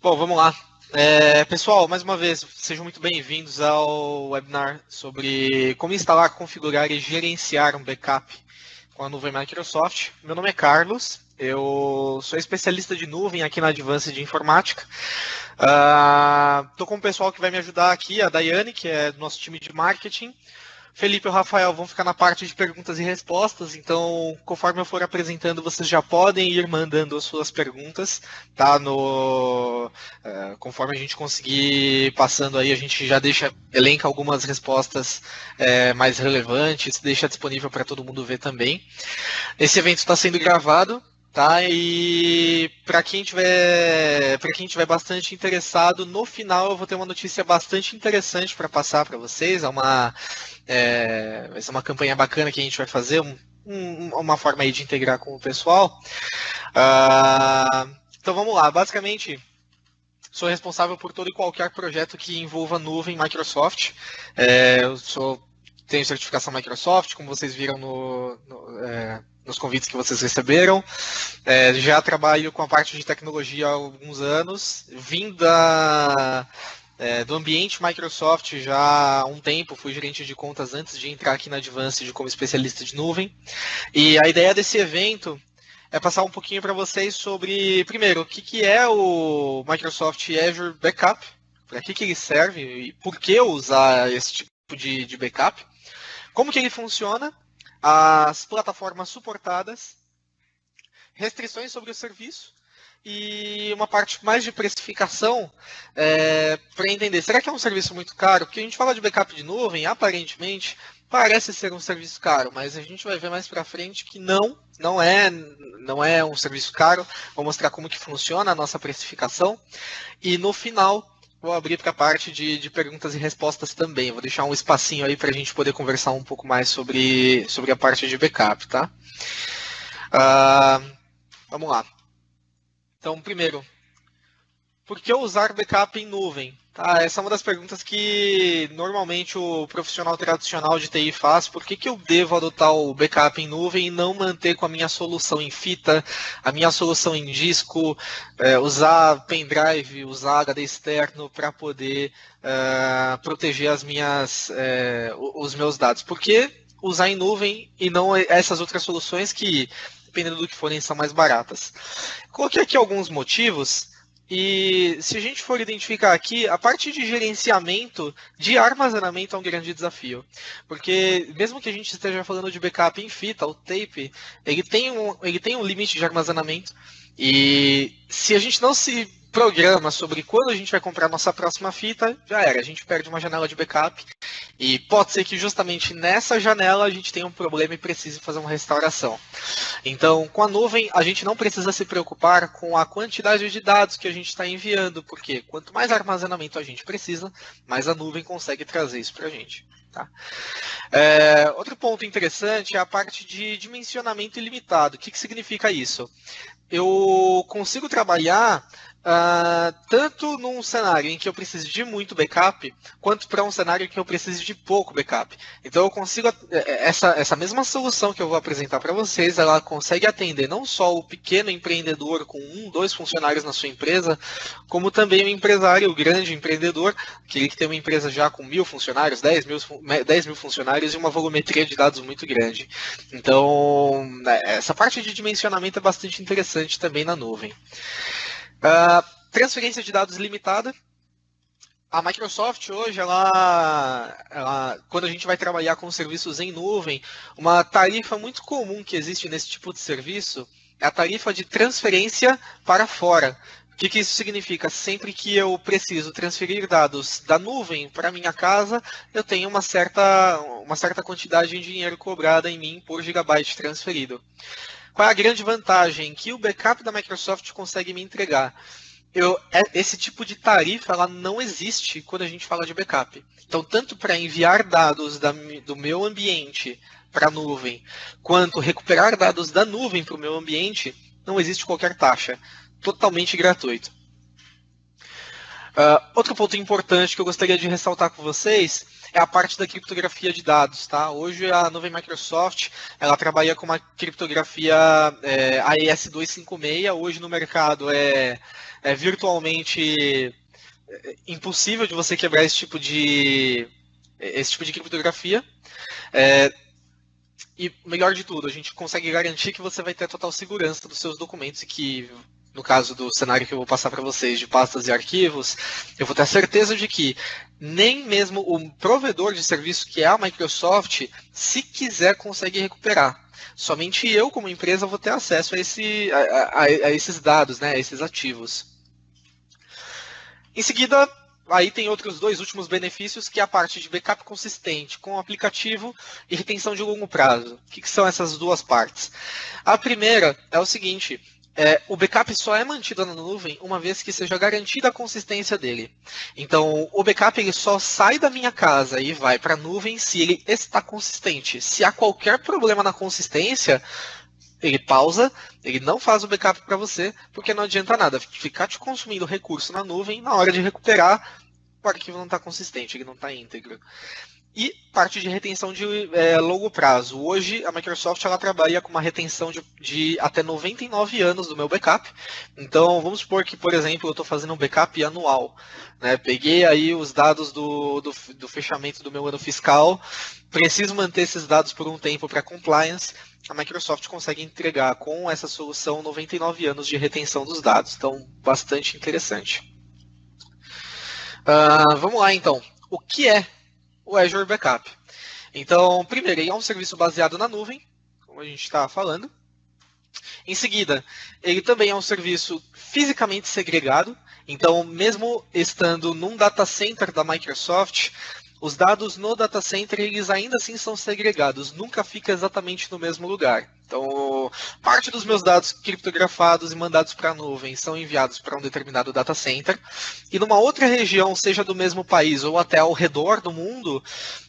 Bom, vamos lá. Pessoal, mais uma vez, sejam muito bem-vindos ao webinar sobre como instalar, configurar e gerenciar um backup com a nuvem Microsoft. Meu nome é Carlos, eu sou especialista de nuvem aqui na Advanced de Informática. Estou com o pessoal que vai me ajudar aqui, a Daiane, que é do nosso time de marketing. Felipe e o Rafael vão ficar na parte de perguntas e respostas, então, conforme eu for apresentando, vocês já podem ir mandando as suas perguntas, tá? Conforme a gente conseguir passando aí, a gente já elenca algumas respostas mais relevantes, deixa disponível para todo mundo ver também. Esse evento está sendo gravado, tá? E para quem tiver bastante interessado, no final eu vou ter uma notícia bastante interessante para passar para vocês. Vai ser uma campanha bacana que a gente vai fazer, uma forma aí de integrar com o pessoal. Então vamos lá, basicamente sou responsável por todo e qualquer projeto que envolva nuvem Microsoft. Tenho certificação Microsoft, como vocês viram nos convites que vocês receberam. Já trabalho com a parte de tecnologia há alguns anos, vim do ambiente Microsoft já há um tempo, fui gerente de contas antes de entrar aqui na Advanced como especialista de nuvem. E a ideia desse evento é passar um pouquinho para vocês sobre, primeiro, o que é o Microsoft Azure Backup, para que ele serve e por que usar esse tipo de backup, como que ele funciona, as plataformas suportadas, restrições sobre o serviço e uma parte mais de precificação para entender, será que é um serviço muito caro? Porque a gente fala de backup de nuvem, aparentemente parece ser um serviço caro, mas a gente vai ver mais para frente que não é um serviço caro. Vou mostrar como que funciona a nossa precificação e no final vou abrir para a parte de perguntas e respostas também. Vou deixar um espacinho aí para a gente poder conversar um pouco mais sobre a parte de backup, tá? Vamos lá. Então, primeiro, por que usar backup em nuvem? Essa é uma das perguntas que normalmente o profissional tradicional de TI faz. Por que eu devo adotar o backup em nuvem e não manter com a minha solução em fita, a minha solução em disco, usar pendrive, usar HD externo para poder proteger os meus dados? Por que usar em nuvem e não essas outras soluções que, dependendo do que forem, são mais baratas? Coloquei aqui alguns motivos. E se a gente for identificar aqui, a parte de gerenciamento de armazenamento é um grande desafio. Porque mesmo que a gente esteja falando de backup em fita, o tape, ele tem um limite de armazenamento. E se a gente não se programa sobre quando a gente vai comprar nossa próxima fita, já era, a gente perde uma janela de backup. E pode ser que justamente nessa janela a gente tenha um problema e precise fazer uma restauração. Então, com a nuvem, a gente não precisa se preocupar com a quantidade de dados que a gente está enviando, porque quanto mais armazenamento a gente precisa, mais a nuvem consegue trazer isso para a gente. Tá? Outro ponto interessante é a parte de dimensionamento ilimitado. O que significa isso? Eu consigo trabalhar tanto num cenário em que eu preciso de muito backup, quanto para um cenário em que eu preciso de pouco backup. Então eu consigo, essa mesma solução que eu vou apresentar para vocês, ela consegue atender não só o pequeno empreendedor com 1, 2 funcionários na sua empresa, como também o empresário, o grande empreendedor, aquele que tem uma empresa já com 1.000 funcionários, 10 mil funcionários e uma volumetria de dados muito grande. Então, essa parte de dimensionamento é bastante interessante também na nuvem. Transferência de dados limitada. A Microsoft hoje, quando a gente vai trabalhar com serviços em nuvem, uma tarifa muito comum que existe nesse tipo de serviço é a tarifa de transferência para fora. O que isso significa? Sempre que eu preciso transferir dados da nuvem para minha casa, eu tenho uma certa quantidade de dinheiro cobrada em mim por gigabyte transferido. Qual é a grande vantagem? Que o backup da Microsoft consegue me entregar. Esse tipo de tarifa ela não existe quando a gente fala de backup. Então, tanto para enviar dados do meu ambiente para a nuvem, quanto recuperar dados da nuvem para o meu ambiente, não existe qualquer taxa. Totalmente gratuito. Outro ponto importante que eu gostaria de ressaltar com vocês é a parte da criptografia de dados. Tá? Hoje a nuvem Microsoft ela trabalha com uma criptografia AES 256, hoje no mercado é virtualmente impossível de você quebrar esse tipo de criptografia. E melhor de tudo, a gente consegue garantir que você vai ter total segurança dos seus documentos e que, no caso do cenário que eu vou passar para vocês de pastas e arquivos, eu vou ter a certeza de que nem mesmo o provedor de serviço, que é a Microsoft, se quiser, consegue recuperar. Somente eu, como empresa, vou ter acesso a esses dados, né, a esses ativos. Em seguida, aí tem outros dois últimos benefícios, que é a parte de backup consistente com o aplicativo e retenção de longo prazo. O que são essas duas partes? A primeira é o seguinte, o backup só é mantido na nuvem uma vez que seja garantida a consistência dele. Então, o backup ele só sai da minha casa e vai para a nuvem se ele está consistente. Se há qualquer problema na consistência, ele pausa, ele não faz o backup para você, porque não adianta nada ficar te consumindo recurso na nuvem, na hora de recuperar, o arquivo não está consistente, ele não está íntegro. E parte de retenção de longo prazo. Hoje, a Microsoft ela trabalha com uma retenção de até 99 anos do meu backup. Então, vamos supor que, por exemplo, eu estou fazendo um backup anual. Né? Peguei aí os dados do fechamento do meu ano fiscal, preciso manter esses dados por um tempo para compliance. A Microsoft consegue entregar com essa solução 99 anos de retenção dos dados. Então, bastante interessante. Vamos lá, então. O que é o Azure Backup? Então, primeiro, ele é um serviço baseado na nuvem, como a gente está falando. Em seguida, ele também é um serviço fisicamente segregado. Então, mesmo estando num data center da Microsoft, os dados no data center eles ainda assim são segregados, nunca fica exatamente no mesmo lugar. Então, parte dos meus dados criptografados e mandados para a nuvem são enviados para um determinado data center, e numa outra região, seja do mesmo país ou até ao redor do mundo,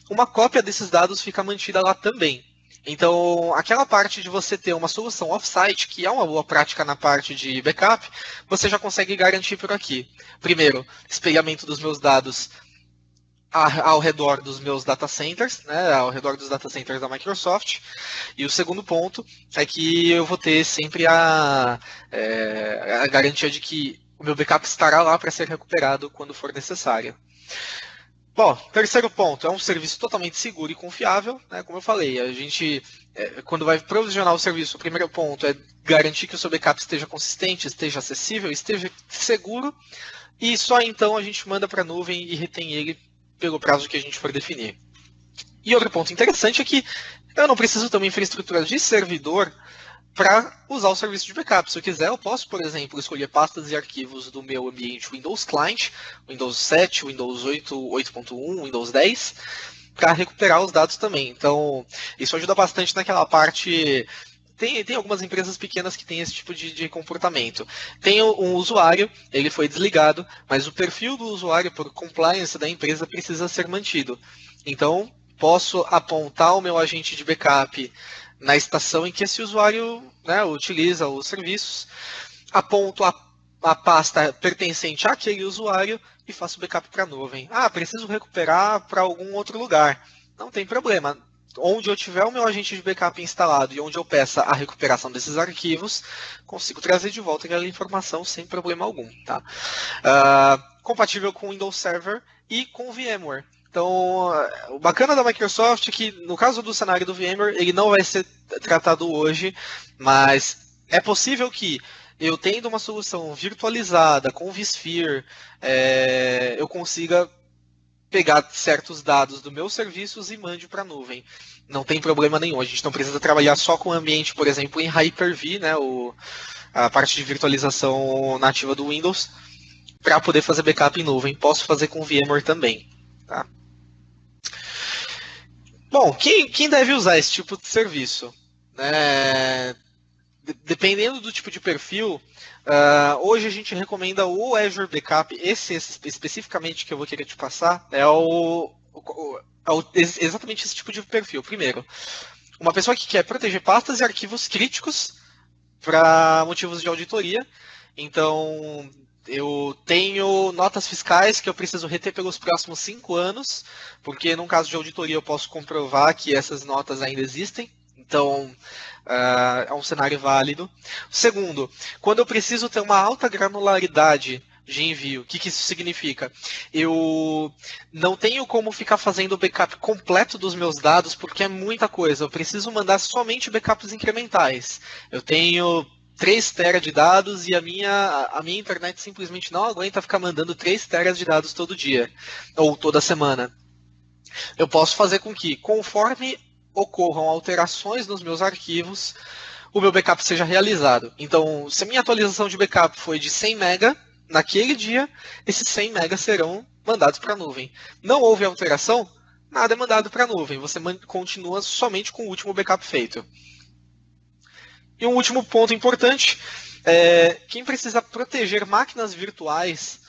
uma cópia desses dados fica mantida lá também. Então, aquela parte de você ter uma solução off-site, que é uma boa prática na parte de backup, você já consegue garantir por aqui. Primeiro, espelhamento dos meus dados ao redor dos meus data centers, né, ao redor dos data centers da Microsoft. E o segundo ponto é que eu vou ter sempre a garantia de que o meu backup estará lá para ser recuperado quando for necessário. Bom, terceiro ponto, é um serviço totalmente seguro e confiável, né? Como eu falei, a gente, quando vai provisionar o serviço, o primeiro ponto é garantir que o seu backup esteja consistente, esteja acessível, esteja seguro, e só então a gente manda para a nuvem e retém ele pelo prazo que a gente for definir. E outro ponto interessante é que eu não preciso ter uma infraestrutura de servidor para usar o serviço de backup. Se eu quiser, eu posso, por exemplo, escolher pastas e arquivos do meu ambiente Windows Client, Windows 7, Windows 8, 8.1, Windows 10, para recuperar os dados também. Então, isso ajuda bastante naquela parte. Tem algumas empresas pequenas que têm esse tipo de comportamento. Tem um usuário, ele foi desligado, mas o perfil do usuário por compliance da empresa precisa ser mantido. Então, posso apontar o meu agente de backup na estação em que esse usuário, né, utiliza os serviços, aponto a pasta pertencente àquele usuário e faço backup para a nuvem. Preciso recuperar para algum outro lugar. Não tem problema. Onde eu tiver o meu agente de backup instalado e onde eu peça a recuperação desses arquivos, consigo trazer de volta aquela informação sem problema algum. Tá? Compatível com Windows Server e com VMware. Então, o bacana da Microsoft é que, no caso do cenário do VMware, ele não vai ser tratado hoje, mas é possível que, eu tendo uma solução virtualizada com vSphere, eu consiga pegar certos dados dos meus serviços e mande para a nuvem. Não tem problema nenhum. A gente não precisa trabalhar só com o ambiente, por exemplo, em Hyper-V, né, a parte de virtualização nativa do Windows, para poder fazer backup em nuvem. Posso fazer com VMware também. Tá? Bom, quem deve usar esse tipo de serviço? Dependendo do tipo de perfil, hoje a gente recomenda o Azure Backup. Esse especificamente que eu vou querer te passar é exatamente esse tipo de perfil. Primeiro, uma pessoa que quer proteger pastas e arquivos críticos para motivos de auditoria. Então, eu tenho notas fiscais que eu preciso reter pelos próximos 5 anos, porque num caso de auditoria eu posso comprovar que essas notas ainda existem. Então, é um cenário válido. Segundo, quando eu preciso ter uma alta granularidade de envio, o que isso significa? Eu não tenho como ficar fazendo o backup completo dos meus dados, porque é muita coisa. Eu preciso mandar somente backups incrementais. Eu tenho 3 teras de dados e a minha internet simplesmente não aguenta ficar mandando 3 teras de dados todo dia, ou toda semana. Eu posso fazer com que, conforme ocorram alterações nos meus arquivos, o meu backup seja realizado. Então, se a minha atualização de backup foi de 100 MB, naquele dia, esses 100 MB serão mandados para a nuvem. Não houve alteração, nada é mandado para a nuvem. Você continua somente com o último backup feito. E um último ponto importante, quem precisa proteger máquinas virtuais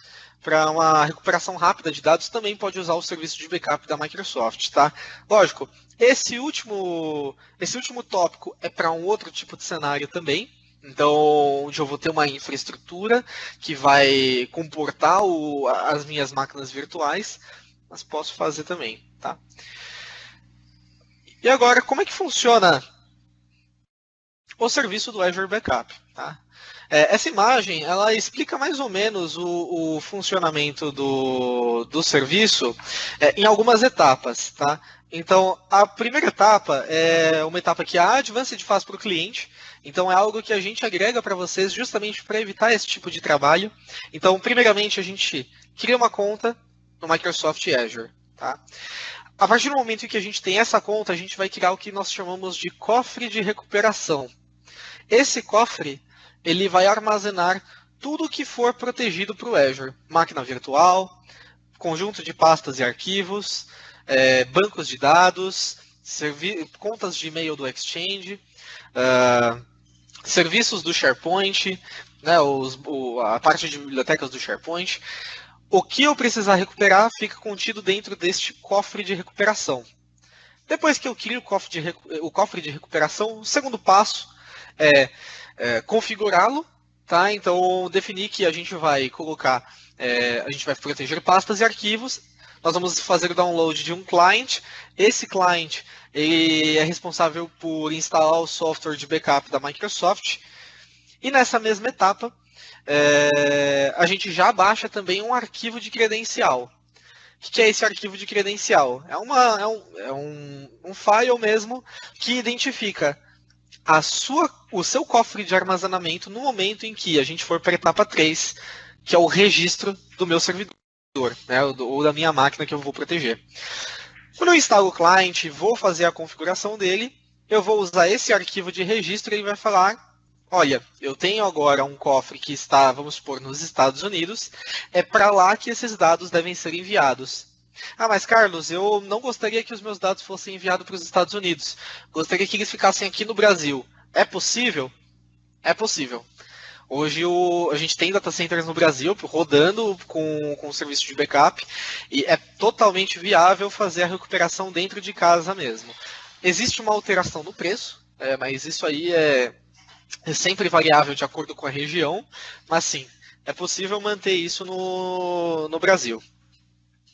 para uma recuperação rápida de dados também pode usar o serviço de backup da Microsoft, tá? Lógico, esse último tópico é para um outro tipo de cenário também, então onde eu vou ter uma infraestrutura que vai comportar as minhas máquinas virtuais, mas posso fazer também, tá? E agora, como é que funciona o serviço do Azure Backup, tá? Essa imagem, ela explica mais ou menos o funcionamento do serviço em algumas etapas, tá? Então, a primeira etapa é uma etapa que a Advanced faz para o cliente. Então, é algo que a gente agrega para vocês justamente para evitar esse tipo de trabalho. Então, primeiramente, a gente cria uma conta no Microsoft Azure, tá? A partir do momento em que a gente tem essa conta, a gente vai criar o que nós chamamos de cofre de recuperação. Esse cofre, ele vai armazenar tudo que for protegido para o Azure. Máquina virtual, conjunto de pastas e arquivos, bancos de dados, contas de e-mail do Exchange, serviços do SharePoint, né, a parte de bibliotecas do SharePoint. O que eu precisar recuperar fica contido dentro deste cofre de recuperação. Depois que eu crio o cofre de recuperação, o segundo passo é configurá-lo, tá? Então, definir que a gente vai colocar, a gente vai proteger pastas e arquivos. Nós vamos fazer o download de um client. Esse client ele é responsável por instalar o software de backup da Microsoft. E nessa mesma etapa, a gente já baixa também um arquivo de credencial. O que é esse arquivo de credencial? É um file mesmo que identifica o seu cofre de armazenamento no momento em que a gente for para a etapa 3, que é o registro do meu servidor, né, ou da minha máquina que eu vou proteger. Quando eu instalo o cliente, vou fazer a configuração dele, eu vou usar esse arquivo de registro e ele vai falar, olha, eu tenho agora um cofre que está, vamos supor, nos Estados Unidos, é para lá que esses dados devem ser enviados. Ah, mas Carlos, eu não gostaria que os meus dados fossem enviados para os Estados Unidos. Gostaria que eles ficassem aqui no Brasil. É possível? É possível. Hoje a gente tem data centers no Brasil rodando com o serviço de backup e é totalmente viável fazer a recuperação dentro de casa mesmo. Existe uma alteração no preço, mas isso aí é sempre variável de acordo com a região, mas sim, é possível manter isso no Brasil.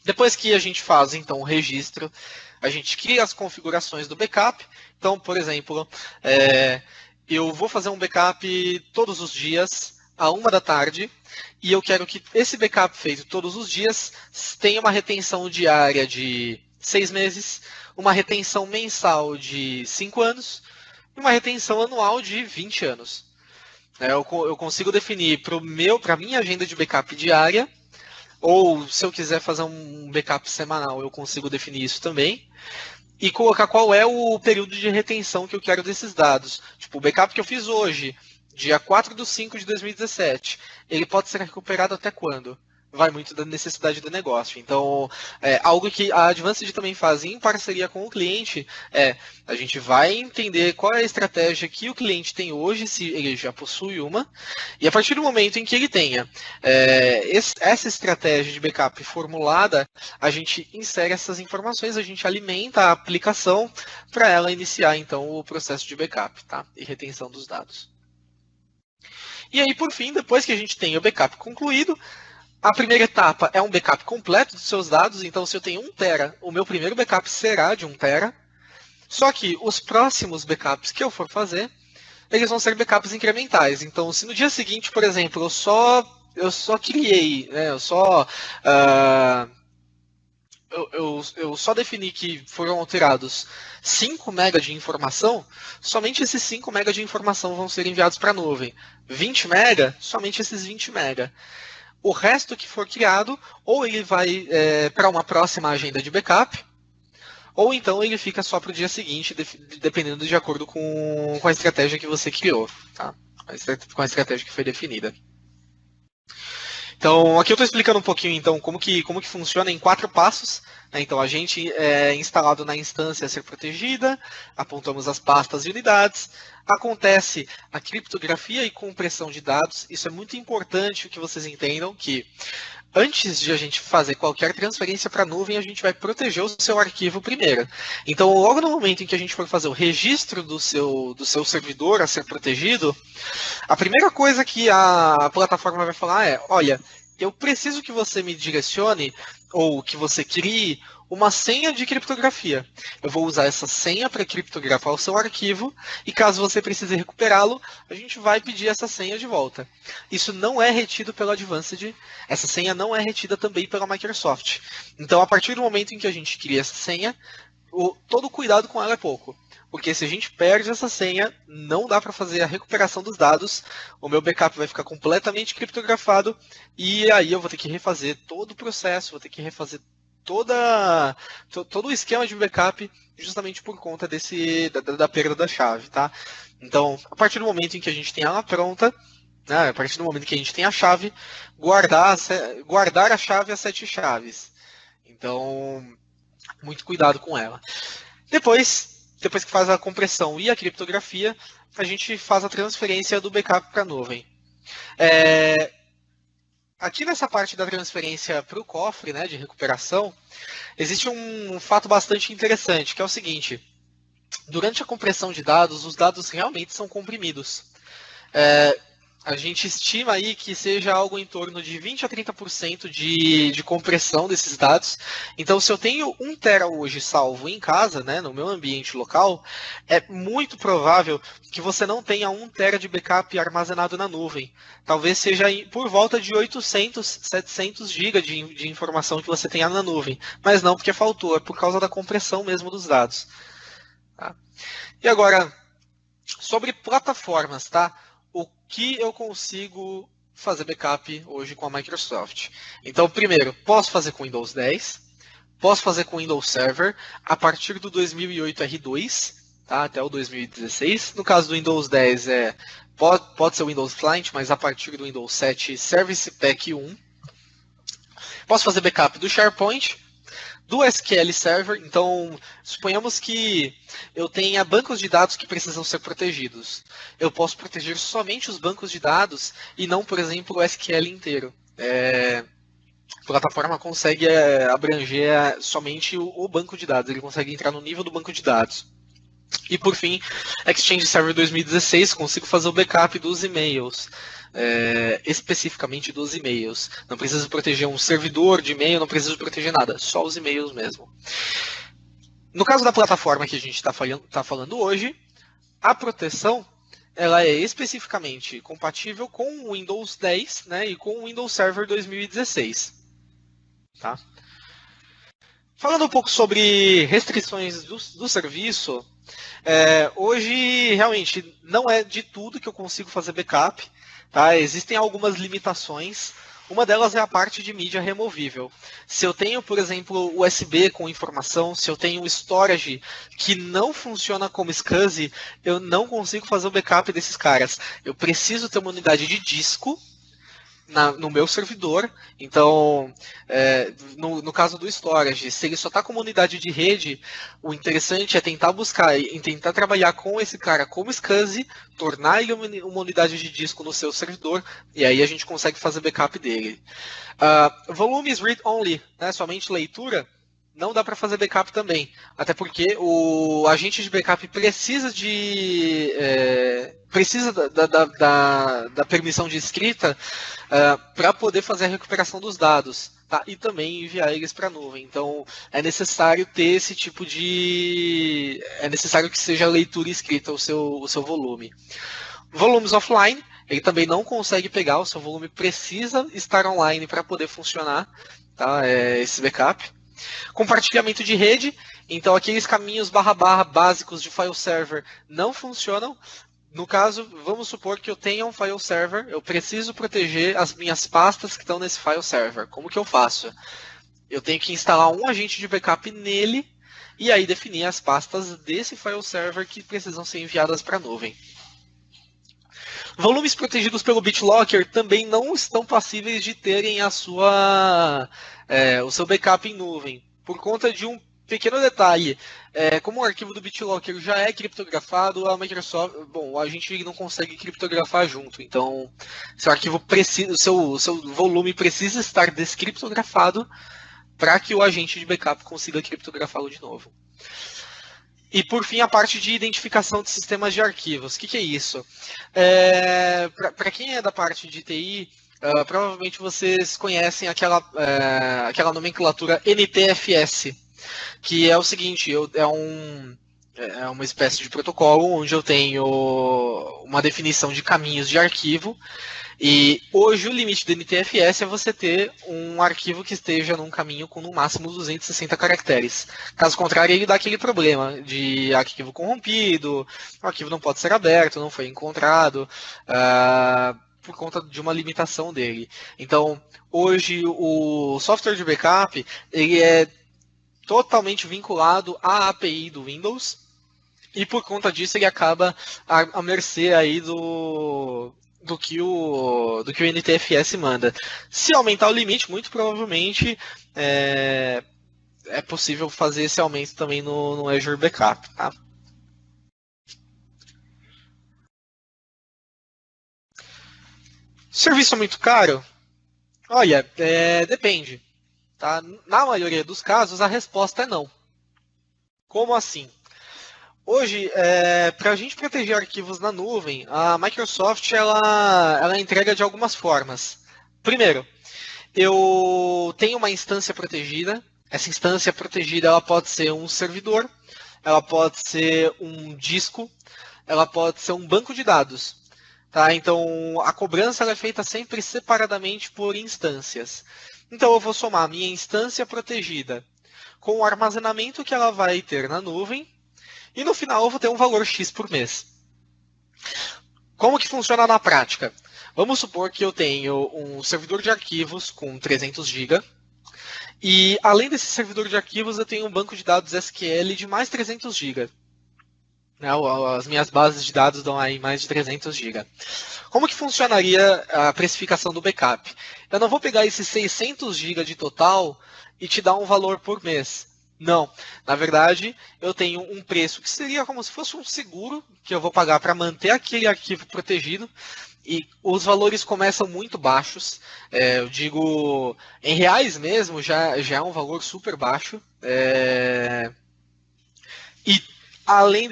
Depois que a gente faz, então, o registro, a gente cria as configurações do backup. Então, por exemplo, eu vou fazer um backup todos os dias, à 1 da tarde, e eu quero que esse backup feito todos os dias tenha uma retenção diária de 6 meses, uma retenção mensal de 5 anos e uma retenção anual de 20 anos. Eu consigo definir para a minha agenda de backup diária, ou se eu quiser fazer um backup semanal, eu consigo definir isso também. E colocar qual é o período de retenção que eu quero desses dados. Tipo, o backup que eu fiz hoje, dia 4/5/2017, ele pode ser recuperado até quando? Vai muito da necessidade do negócio. Então, algo que a Advanced também faz em parceria com o cliente a gente vai entender qual é a estratégia que o cliente tem hoje, se ele já possui uma, e a partir do momento em que ele tenha essa estratégia de backup formulada, a gente insere essas informações, a gente alimenta a aplicação para ela iniciar, então, o processo de backup, tá? E retenção dos dados. E aí, por fim, depois que a gente tem o backup concluído, a primeira etapa é um backup completo dos seus dados, então se eu tenho 1 tera, o meu primeiro backup será de 1 tera. Só que os próximos backups que eu for fazer, eles vão ser backups incrementais. Então, se no dia seguinte, por exemplo, eu só criei, né, eu só defini que foram alterados 5 MB de informação, somente esses 5 MB de informação vão ser enviados para a nuvem. 20 MB, somente esses 20 MB. O resto que for criado, ou ele vai para uma próxima agenda de backup, ou então ele fica só para o dia seguinte, dependendo de acordo com a estratégia que você criou, tá? Com a estratégia que foi definida. Então, aqui eu estou explicando um pouquinho então como que funciona em 4 passos. Né? Então, a gente é instalado na instância a ser protegida, apontamos as pastas e unidades, acontece a criptografia e compressão de dados. Isso é muito importante que vocês entendam que antes de a gente fazer qualquer transferência para a nuvem, a gente vai proteger o seu arquivo primeiro. Então, logo no momento em que a gente for fazer o registro do seu servidor a ser protegido, a primeira coisa que a plataforma vai falar é, olha, eu preciso que você me direcione ou que você crie uma senha de criptografia. Eu vou usar essa senha para criptografar o seu arquivo e caso você precise recuperá-lo, a gente vai pedir essa senha de volta. Isso não é retido pela Advanced, essa senha não é retida também pela Microsoft. Então, a partir do momento em que a gente cria essa senha, todo cuidado com ela é pouco. Porque se a gente perde essa senha, não dá para fazer a recuperação dos dados, o meu backup vai ficar completamente criptografado e aí eu vou ter que refazer todo o processo, vou ter que refazer todo o esquema de backup justamente por conta da perda da chave, tá? Então, a partir do momento em que a gente tem ela pronta, né, a partir do momento que a gente tem a chave, guardar a chave a 7 chaves. Então, muito cuidado com ela. Depois que faz a compressão e a criptografia, a gente faz a transferência do backup para a nuvem. Aqui nessa parte da transferência para o cofre, né, de recuperação, existe um fato bastante interessante, que é o seguinte. Durante a compressão de dados, os dados realmente são comprimidos. A gente estima aí que seja algo em torno de 20 a 30% de compressão desses dados. Então, se eu tenho 1 tera hoje salvo em casa, né, no meu ambiente local, é muito provável que você não tenha 1 tera de backup armazenado na nuvem. Talvez seja por volta de 800, 700 GB de informação que você tenha na nuvem. Mas não porque faltou, é por causa da compressão mesmo dos dados. Tá? E agora, sobre plataformas, tá? O que eu consigo fazer backup hoje com a Microsoft? Então, primeiro, posso fazer com Windows 10, posso fazer com Windows Server a partir do 2008 R2, tá, até o 2016. No caso do Windows 10, pode ser o Windows Client, mas a partir do Windows 7 Service Pack 1. Posso fazer backup do SharePoint, do SQL Server. Então, suponhamos que eu tenha bancos de dados que precisam ser protegidos. Eu posso proteger somente os bancos de dados e não, por exemplo, o SQL inteiro. A plataforma consegue abranger somente o banco de dados, ele consegue entrar no nível do banco de dados. E por fim, Exchange Server 2016, consigo fazer o backup dos e-mails. Especificamente dos e-mails. Não preciso proteger um servidor de e-mail, não preciso proteger nada, só os e-mails mesmo. No caso da plataforma que a gente está falando hoje, a proteção ela é especificamente compatível com o Windows 10, né, e com o Windows Server 2016. Tá? Falando um pouco sobre restrições do serviço, hoje realmente não é de tudo que eu consigo fazer backup. Tá? Existem algumas limitações. Uma delas é a parte de mídia removível. Se eu tenho, por exemplo, USB com informação, se eu tenho storage que não funciona como SCSI, eu não consigo fazer o backup desses caras. Eu preciso ter uma unidade de disco no meu servidor. Então, no caso do storage, se ele só está como unidade de rede, o interessante é tentar buscar e tentar trabalhar com esse cara como SCSI, tornar ele uma unidade de disco no seu servidor, e aí a gente consegue fazer backup dele. Volumes read-only, né, somente leitura, não dá para fazer backup também. Até porque o agente de backup precisa da permissão de escrita para poder fazer a recuperação dos dados. tá? E também enviar eles para a nuvem. Então, é necessário ter esse tipo de... É necessário que seja leitura e escrita o seu volume. Volumes offline, ele também não consegue pegar, o seu volume precisa estar online para poder funcionar, tá? Esse backup. Compartilhamento de rede, então aqueles caminhos // básicos de file server não funcionam. No caso, vamos supor que eu tenha um file server, eu preciso proteger as minhas pastas que estão nesse file server. Como que eu faço? Eu tenho que instalar um agente de backup nele e aí definir as pastas desse file server que precisam ser enviadas para a nuvem. Volumes protegidos pelo BitLocker também não estão passíveis de terem o seu backup em nuvem, por conta de um pequeno detalhe. Como o arquivo do BitLocker já é criptografado, a Microsoft, a gente não consegue criptografar junto. Então, seu arquivo precisa, seu volume precisa estar descriptografado para que o agente de backup consiga criptografá-lo de novo. E, por fim, a parte de identificação de sistemas de arquivos. O que é isso? Para quem é da parte de TI, provavelmente vocês conhecem aquela nomenclatura NTFS, que é o seguinte, é uma espécie de protocolo onde eu tenho uma definição de caminhos de arquivo. E hoje o limite do NTFS é você ter um arquivo que esteja num caminho com no máximo 260 caracteres. Caso contrário, ele dá aquele problema de arquivo corrompido, o arquivo não pode ser aberto, não foi encontrado, por conta de uma limitação dele. Então, hoje o software de backup ele é totalmente vinculado à API do Windows e por conta disso ele acaba à mercê aí do que o NTFS manda. Se aumentar o limite, muito provavelmente é possível fazer esse aumento também no Azure Backup. Tá? Serviço é muito caro? Olha, depende. Tá? Na maioria dos casos, a resposta é não. Como assim? Hoje, para a gente proteger arquivos na nuvem, a Microsoft ela entrega de algumas formas. Primeiro, eu tenho uma instância protegida. Essa instância protegida ela pode ser um servidor, ela pode ser um disco, ela pode ser um banco de dados. Tá? Então, a cobrança ela é feita sempre separadamente por instâncias. Então, eu vou somar a minha instância protegida com o armazenamento que ela vai ter na nuvem, e no final eu vou ter um valor X por mês. Como que funciona na prática? Vamos supor que eu tenho um servidor de arquivos com 300 GB, e além desse servidor de arquivos eu tenho um banco de dados SQL de mais 300 GB. As minhas bases de dados dão aí mais de 300 GB. Como que funcionaria a precificação do backup? Eu não vou pegar esses 600 GB de total e te dar um valor por mês. Não. Na verdade, eu tenho um preço que seria como se fosse um seguro que eu vou pagar para manter aquele arquivo protegido. E os valores começam muito baixos. Eu digo, em reais mesmo, já é um valor super baixo. E além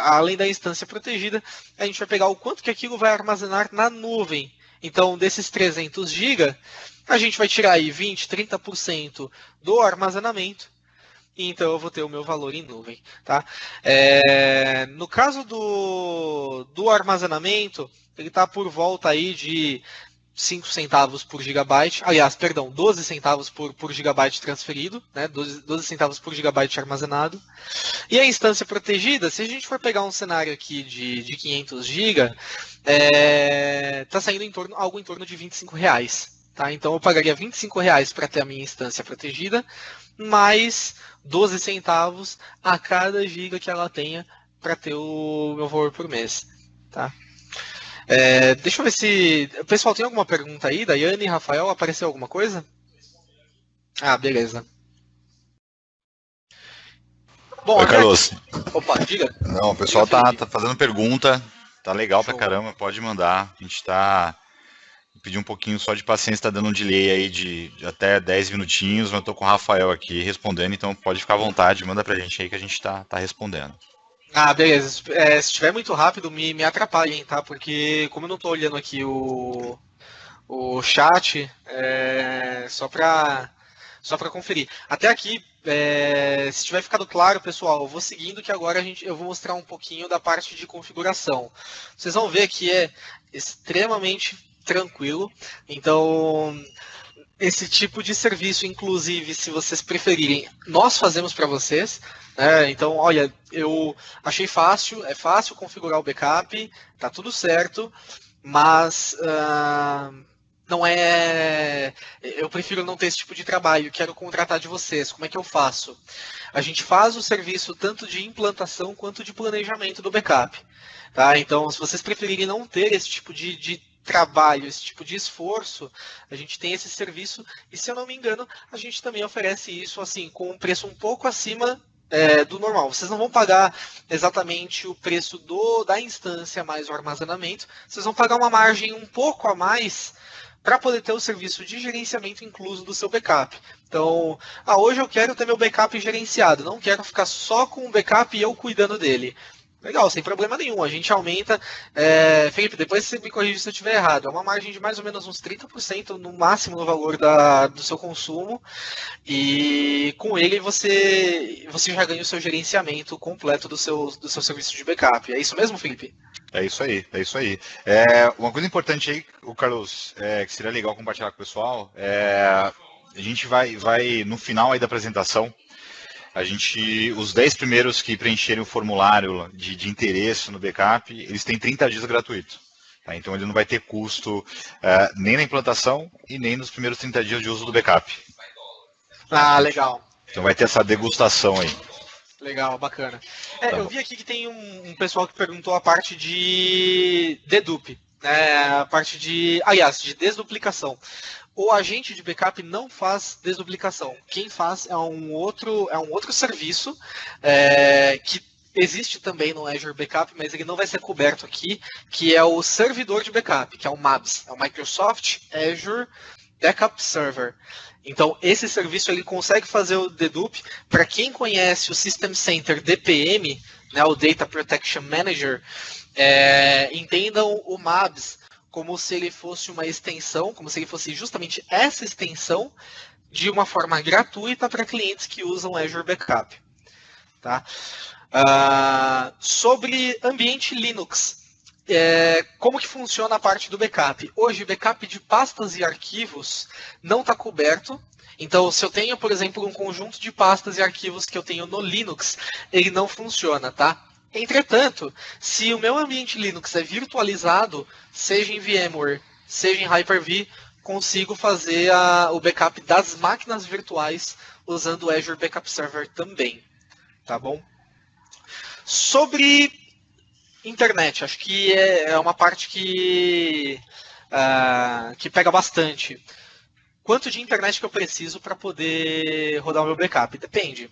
além da instância protegida, a gente vai pegar o quanto que aquilo vai armazenar na nuvem. Então, desses 300 GB, a gente vai tirar aí 20, 30% do armazenamento. E então eu vou ter o meu valor em nuvem. Tá? No caso do armazenamento, ele está por volta aí de 5 centavos por gigabyte, aliás, perdão, 12 centavos por gigabyte transferido, né? 12 centavos por gigabyte armazenado. E a instância protegida, se a gente for pegar um cenário aqui de 500 GB, está saindo algo em torno de R$ 25. Tá? Então eu pagaria R$ 25 para ter a minha instância protegida, mais 12 centavos a cada giga que ela tenha para ter o meu valor por mês. Tá? Deixa eu ver se... O pessoal tem alguma pergunta aí? Daiane, Rafael, apareceu alguma coisa? Ah, beleza. Bom, Oi, Carlos. Opa, diga. Não, o pessoal Diga, tá Felipe. fazendo pergunta, tá legal Show. pra caramba, pode mandar. A gente tá... Pedir um pouquinho só de paciência, tá dando um delay aí de até 10 minutinhos, mas eu tô com o Rafael aqui respondendo, então pode ficar à vontade, manda pra gente aí que a gente tá respondendo. Ah, beleza. Se estiver muito rápido, me atrapalhem, tá? Porque como eu não tô olhando aqui o chat, só para conferir. Até aqui, se tiver ficado claro, pessoal, eu vou seguindo que agora eu vou mostrar um pouquinho da parte de configuração. Vocês vão ver que é extremamente tranquilo. Então, esse tipo de serviço, inclusive, se vocês preferirem, nós fazemos para vocês. Então, olha, eu achei fácil, é fácil configurar o backup, tá tudo certo, mas não é. Eu prefiro não ter esse tipo de trabalho, quero contratar de vocês. Como é que eu faço? A gente faz o serviço tanto de implantação quanto de planejamento do backup. Tá? Então, se vocês preferirem não ter esse tipo de trabalho, esse tipo de esforço, a gente tem esse serviço e, se eu não me engano, a gente também oferece isso assim com um preço um pouco acima do normal. Vocês não vão pagar exatamente o preço da instância mais o armazenamento, vocês vão pagar uma margem um pouco a mais para poder ter o serviço de gerenciamento incluso do seu backup. Então, hoje eu quero ter meu backup gerenciado, não quero ficar só com o backup e eu cuidando dele. Legal, sem problema nenhum. A gente aumenta. Felipe, depois você me corrige se eu estiver errado. É uma margem de mais ou menos uns 30% no máximo no valor do seu consumo. E com ele você já ganha o seu gerenciamento completo do seu serviço de backup. É isso mesmo, Felipe? É isso aí, é isso aí. Uma coisa importante aí, o Carlos, que seria legal compartilhar com o pessoal, a gente vai no final aí da apresentação, os 10 primeiros que preencherem o formulário de interesse no backup, eles têm 30 dias gratuito. Tá? Então ele não vai ter custo nem na implantação e nem nos primeiros 30 dias de uso do backup. Legal. Então vai ter essa degustação aí. Legal, bacana. Eu vi aqui que tem um pessoal que perguntou a parte de dedupe, né? A parte de desduplicação. O agente de backup não faz desduplicação. Quem faz é um outro serviço que existe também no Azure Backup, mas ele não vai ser coberto aqui, que é o servidor de backup, que é o MABS, é o Microsoft Azure Backup Server. Então, esse serviço ele consegue fazer o dedupe. Para quem conhece o System Center DPM, né, o Data Protection Manager, entendam o MABS como se ele fosse uma extensão, como se ele fosse justamente essa extensão de uma forma gratuita para clientes que usam Azure Backup. Tá? Sobre ambiente Linux, como que funciona a parte do backup? Hoje, backup de pastas e arquivos não está coberto. Então, se eu tenho, por exemplo, um conjunto de pastas e arquivos que eu tenho no Linux, ele não funciona, tá? Entretanto, se o meu ambiente Linux é virtualizado, seja em VMware, seja em Hyper-V, consigo fazer o backup das máquinas virtuais usando o Azure Backup Server também. Tá bom? Sobre internet, acho que é uma parte que pega bastante. Quanto de internet que eu preciso para poder rodar o meu backup? Depende.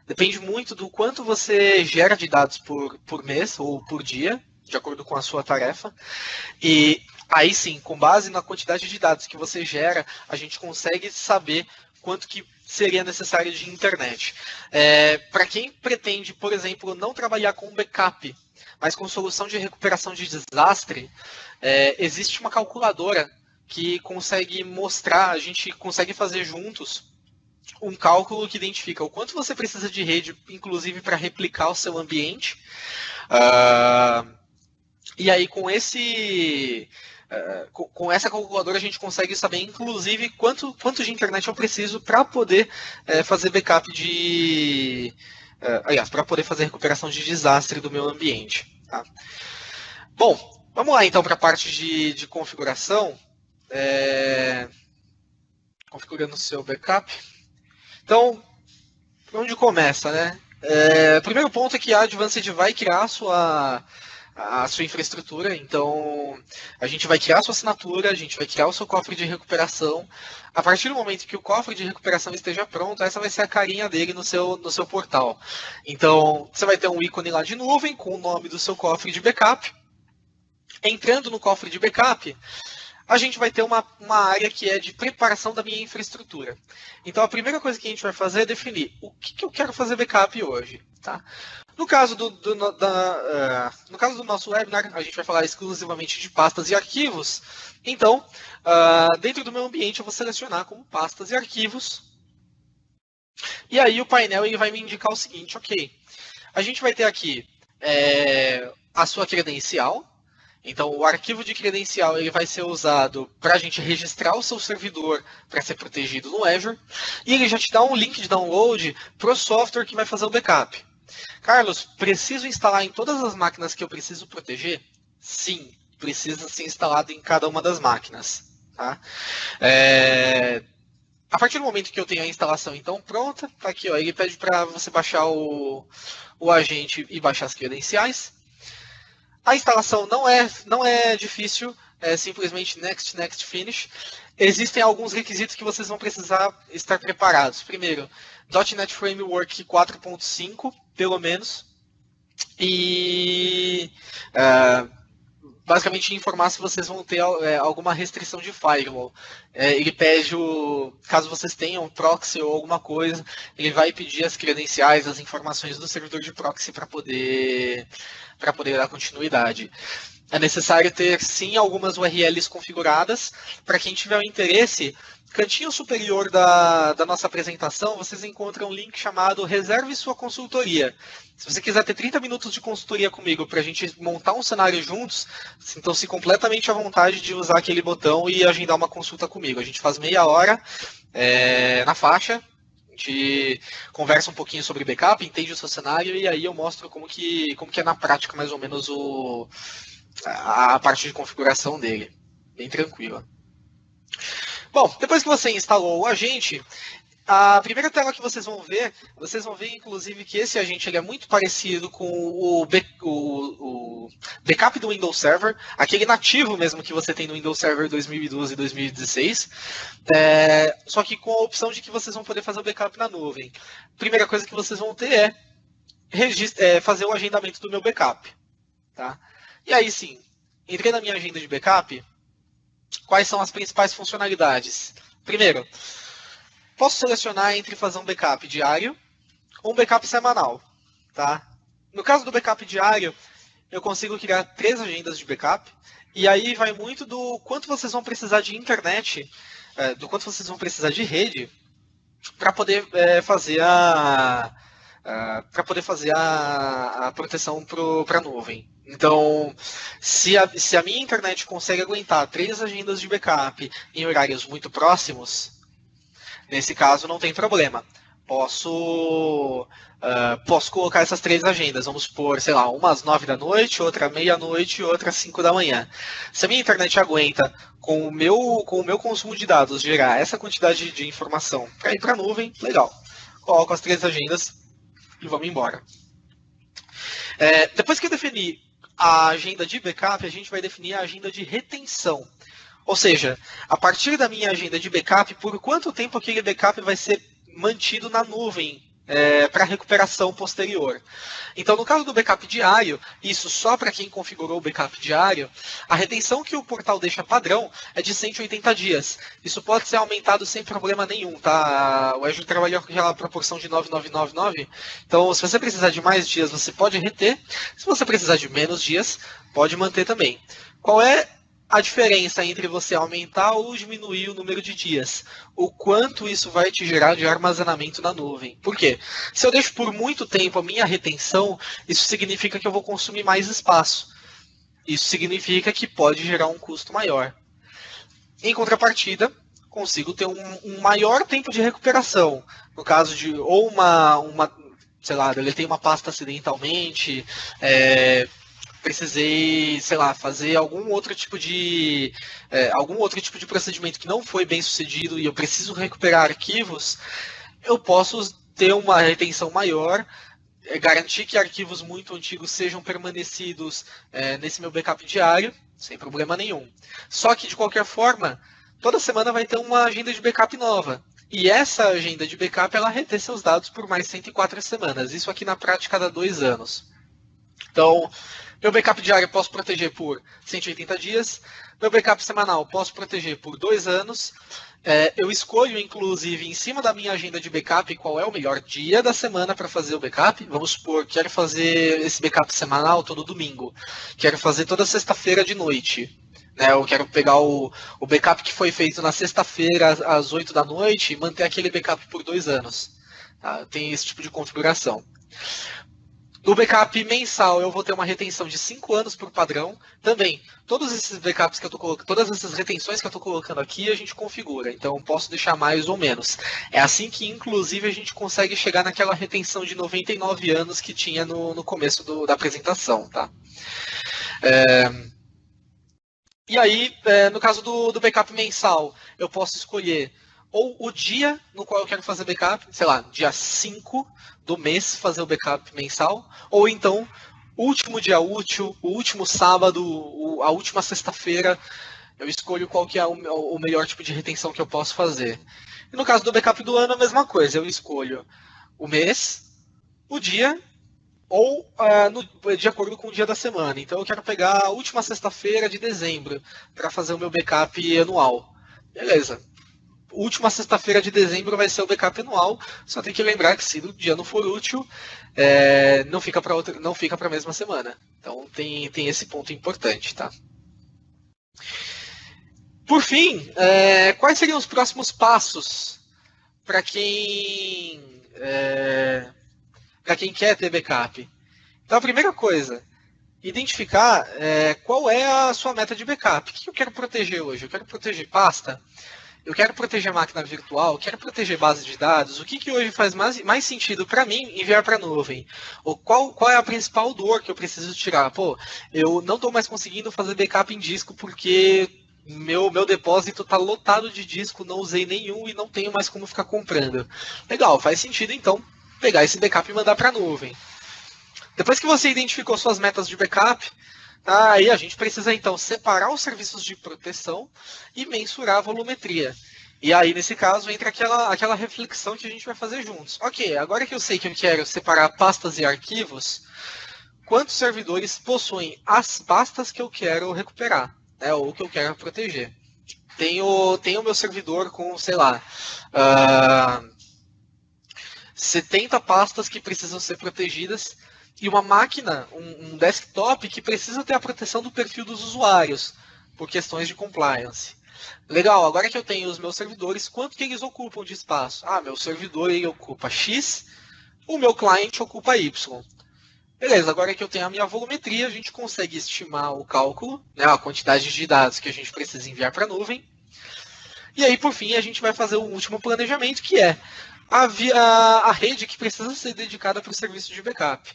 Depende muito do quanto você gera de dados por mês ou por dia, de acordo com a sua tarefa. E aí sim, com base na quantidade de dados que você gera, a gente consegue saber quanto que seria necessário de internet. Para quem pretende, por exemplo, não trabalhar com backup, mas com solução de recuperação de desastre, existe uma calculadora que consegue mostrar, a gente consegue fazer juntos um cálculo que identifica o quanto você precisa de rede, inclusive para replicar o seu ambiente. E aí com essa calculadora a gente consegue saber, inclusive, quanto de internet eu preciso para poder fazer backup para poder fazer recuperação de desastre do meu ambiente. Tá? Bom, vamos lá então para a parte de configuração. Configurando o seu backup. Então, onde começa, né? O primeiro ponto é que a Advanced vai criar a sua infraestrutura, então a gente vai criar a sua assinatura, a gente vai criar o seu cofre de recuperação. A partir do momento que o cofre de recuperação esteja pronto, essa vai ser a carinha dele no seu portal. Então, você vai ter um ícone lá de nuvem com o nome do seu cofre de backup. Entrando no cofre de backup, a gente vai ter uma área que é de preparação da minha infraestrutura. Então a primeira coisa que a gente vai fazer é definir o que eu quero fazer backup hoje. Tá? No caso no caso do nosso webinar, a gente vai falar exclusivamente de pastas e arquivos. Então, dentro do meu ambiente, eu vou selecionar como pastas e arquivos. E aí o painel ele vai me indicar o seguinte, ok, a gente vai ter aqui a sua credencial. Então, o arquivo de credencial ele vai ser usado para a gente registrar o seu servidor para ser protegido no Azure. E ele já te dá um link de download para o software que vai fazer o backup. Carlos, preciso instalar em todas as máquinas que eu preciso proteger? Sim, precisa ser instalado em cada uma das máquinas. Tá? A partir do momento que eu tenho a instalação então pronta, tá aqui, ó, ele pede para você baixar o agente e baixar as credenciais. A instalação não é difícil, é simplesmente next, next, finish. Existem alguns requisitos que vocês vão precisar estar preparados. Primeiro, .NET Framework 4.5, pelo menos. E basicamente informar se vocês vão ter alguma restrição de firewall. Ele pede, caso vocês tenham proxy ou alguma coisa, ele vai pedir as credenciais, as informações do servidor de proxy para poder dar continuidade. É necessário ter, sim, algumas URLs configuradas. Para quem tiver o interesse, cantinho superior da nossa apresentação, vocês encontram um link chamado Reserve Sua Consultoria. Se você quiser ter 30 minutos de consultoria comigo para a gente montar um cenário juntos, sintam-se completamente à vontade de usar aquele botão e agendar uma consulta comigo. A gente faz meia hora na faixa, a gente conversa um pouquinho sobre backup, entende o seu cenário e aí eu mostro como que é na prática mais ou menos a parte de configuração dele. Bem tranquila. Bom, depois que você instalou o agente, a primeira tela que vocês vão ver inclusive que esse agente ele é muito parecido com o backup do Windows Server, aquele nativo mesmo que você tem no Windows Server 2012 e 2016, só que com a opção de que vocês vão poder fazer o backup na nuvem. Primeira coisa que vocês vão ter é fazer o agendamento do meu backup. Tá? E aí sim, entrei na minha agenda de backup, quais são as principais funcionalidades? Primeiro, posso selecionar entre fazer um backup diário ou um backup semanal. Tá? No caso do backup diário, eu consigo criar 3 agendas de backup, e aí vai muito do quanto vocês vão precisar de internet, do quanto vocês vão precisar de rede, para poder fazer a proteção para a nuvem. Então, se a minha internet consegue aguentar 3 agendas de backup em horários muito próximos, nesse caso não tem problema. Posso colocar essas 3 agendas, vamos supor, sei lá, uma às 9 da noite, outra à meia-noite e outra às 5 da manhã. Se a minha internet aguenta, com o meu consumo de dados, gerar essa quantidade de informação para ir para a nuvem, legal. Coloco as 3 agendas e vamos embora. Depois que eu definir a agenda de backup, a gente vai definir a agenda de retenção. Ou seja, a partir da minha agenda de backup, por quanto tempo aquele backup vai ser mantido na nuvem para recuperação posterior. Então, no caso do backup diário, isso só para quem configurou o backup diário, a retenção que o portal deixa padrão é de 180 dias. Isso pode ser aumentado sem problema nenhum, tá? O Azure trabalhou com aquela proporção de 9999. Então, se você precisar de mais dias, você pode reter. Se você precisar de menos dias, pode manter também. Qual é a diferença entre você aumentar ou diminuir o número de dias? O quanto isso vai te gerar de armazenamento na nuvem. Por quê? Se eu deixo por muito tempo a minha retenção, isso significa que eu vou consumir mais espaço. Isso significa que pode gerar um custo maior. Em contrapartida, consigo ter um maior tempo de recuperação. No caso de ou sei lá, deletei uma pasta acidentalmente, precisei, sei lá, fazer algum outro tipo de procedimento que não foi bem sucedido e eu preciso recuperar arquivos, eu posso ter uma retenção maior, garantir que arquivos muito antigos sejam permanecidos nesse meu backup diário, sem problema nenhum. Só que, de qualquer forma, toda semana vai ter uma agenda de backup nova. E essa agenda de backup, ela retém seus dados por mais 104 semanas. Isso aqui na prática dá 2 anos. Então, meu backup diário eu posso proteger por 180 dias, meu backup semanal eu posso proteger por 2 anos. Eu escolho, inclusive, em cima da minha agenda de backup, qual é o melhor dia da semana para fazer o backup. Vamos supor, quero fazer esse backup semanal todo domingo. Quero fazer toda sexta-feira de noite. Eu quero pegar o backup que foi feito na sexta-feira às 8 da noite e manter aquele backup por 2 anos. Tá? Tem esse tipo de configuração. No backup mensal, eu vou ter uma retenção de 5 anos por padrão. Também, todos esses backups que eu tô colocando, todas essas retenções que eu estou colocando aqui, a gente configura. Então, posso deixar mais ou menos. É assim que, inclusive, a gente consegue chegar naquela retenção de 99 anos que tinha no começo da apresentação. Tá? E aí, no caso do backup mensal, eu posso escolher ou o dia no qual eu quero fazer backup, sei lá, dia 5 do mês fazer o backup mensal, ou então o último dia útil, o último sábado, a última sexta-feira, eu escolho qual que é o melhor tipo de retenção que eu posso fazer. E no caso do backup do ano, a mesma coisa, eu escolho o mês, o dia, ou de acordo com o dia da semana. Então eu quero pegar a última sexta-feira de dezembro para fazer o meu backup anual. Beleza. Última sexta-feira de dezembro vai ser o backup anual. Só tem que lembrar que se o dia não for útil, não fica para a mesma semana. Então tem esse ponto importante, tá? Por fim, quais seriam os próximos passos para quem quer ter backup? Então a primeira coisa, identificar qual é a sua meta de backup. O que eu quero proteger hoje? Eu quero proteger pasta? Eu quero proteger máquina virtual, quero proteger base de dados. O que hoje faz mais sentido para mim enviar para a nuvem? Ou qual é a principal dor que eu preciso tirar? Pô, eu não estou mais conseguindo fazer backup em disco porque meu depósito está lotado de disco, não usei nenhum e não tenho mais como ficar comprando. Legal, faz sentido então pegar esse backup e mandar para a nuvem. Depois que você identificou suas metas de backup, aí a gente precisa então separar os serviços de proteção e mensurar a volumetria. E aí, nesse caso, entra aquela reflexão que a gente vai fazer juntos. Ok, agora que eu sei que eu quero separar pastas e arquivos, quantos servidores possuem as pastas que eu quero recuperar, ou que eu quero proteger? Tenho o meu servidor com, sei lá, 70 pastas que precisam ser protegidas e uma máquina, um desktop que precisa ter a proteção do perfil dos usuários, por questões de compliance. Legal, agora que eu tenho os meus servidores, quanto que eles ocupam de espaço? Meu servidor ele ocupa X, o meu cliente ocupa Y. Beleza, agora que eu tenho a minha volumetria, a gente consegue estimar o cálculo, a quantidade de dados que a gente precisa enviar para a nuvem. E aí, por fim, a gente vai fazer o último planejamento, que é a rede que precisa ser dedicada para o serviço de backup.